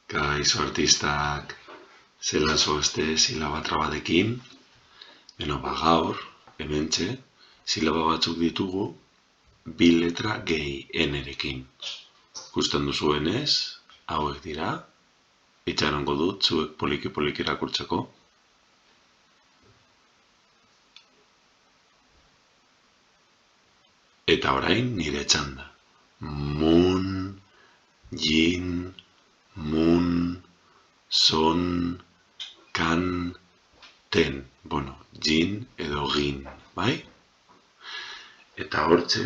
Kaixo artistak, zelan zoazte silaba trabadekin. Gaur, hementxe, silaba batzuk ditugu, 2 letra gehi N-rekin. Gusten duzuenez, hauek dira, itxarongo dut zuek poliki-poliki irakurtzeko. Eta orain nire txanda. Mun, jin, mun, son, kan, ten. Jin edo gin, bai? Eta hortxe,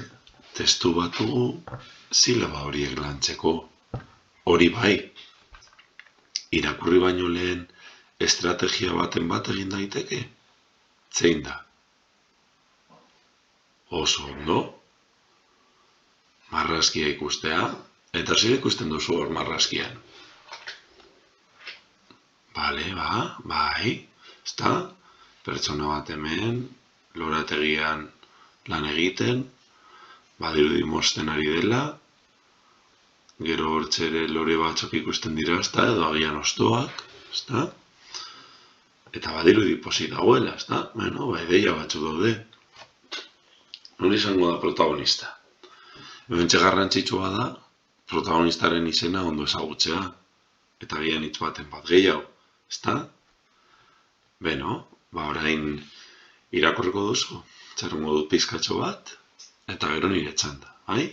testu bat dugu silaba horiek lantzeko. Hori bai, irakurri baino lehen estrategia baten bat egin daiteke? Zein da? Oso ondo? Marrazkia ikustea, eta zer ikusten duzu hor marrazkian? Bai, ezta? Pertsona bat hemen, lorategian lan egiten, badirudi mozten ari dela, gero hortxe ere lore batzuk ikusten dira, ezta? Edo agian hostoak, ezta? Eta badirudi pozik dagoela, ezta? Ideia batzuk daude. Nori izango da protagonista? Hementxe garrantzitsua da, protagonistaren izena ondo ezagutzea, eta agian hitz baten bat gehiago, ezta? Orain irakurriko duzu, txarungo dut pizkatxo bat, eta gero nire txanda, bai?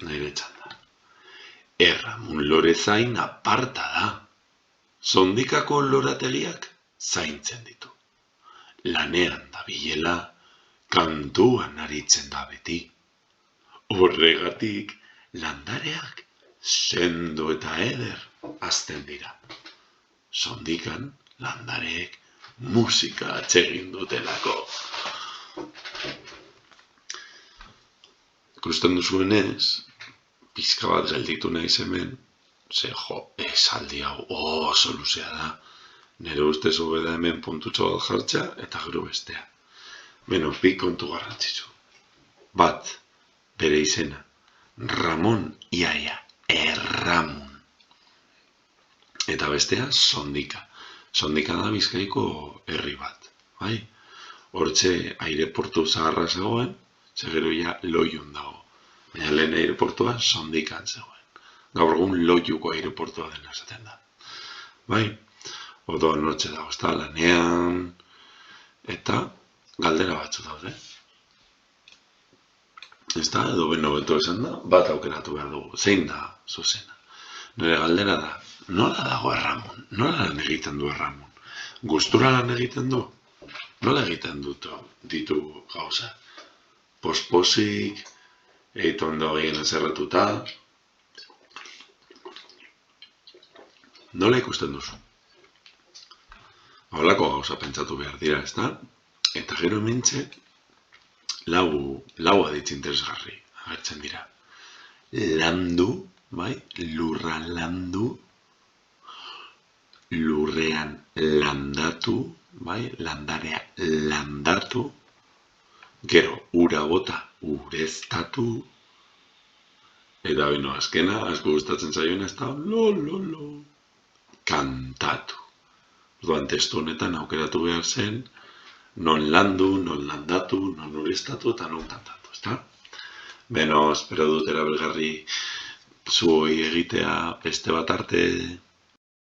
Nire txanda. Erramun lorezain aparta da. Sondikako lorategiak zaintzen ditu. Lanean dabilela, kantuan aritzen da beti. Horregatik, landareak sendo eta eder hazten dira. Sondikan, landareek musika atsegin dutelako. Ikusten duzuenez, pizka bat gelditu naiz hemen, esaldi hau oso luzea da. Nire ustez hobe da hemen puntutxo bat jartzea eta gero bestea. Bi kontu garrantzitsu. Bat, bere izena, Ramon iaia, Erramun. Eta bestea, Sondika. Sondika da Bizkaiko herri bat, bai? Hortxe aireportu zaharra zegoen, gero ja Loiun dago. Baina lehen aireportua Sondikan zegoen. Gaur egun Loiuko aireportua dena esaten da. Bai? Odoan hortxe dago, ezta lanean, eta galdera batzu daude. Ezta, edo beto esan da, bat aukeratu behar dugu. Zein da zuzena? Nire galdera da, nola dago Erramun? Nola lan egiten du Erramun? Gustura lan egiten du? Nola egiten ditu gauza? Pospozik, egiten ondo egin ezerretuta. Nola ikusten duzu? Horlako gauza pentsatu behar dira, ezta? Eta gero hementxe, lau aditz interesgarri agertzen dira. Landu, bai? Lurra landu, lurrean landatu, bai? Landarea landatu, gero ura bota, ureztatu, eta azkena, asko gustatzen zaioen, ez da, kantatu. Orduan testu honetan aukeratu behar zen, non landu, non landatu, non ureztatu eta non kantatu, ezta? Espero dut erabilgarri zuoi egitea beste bat arte.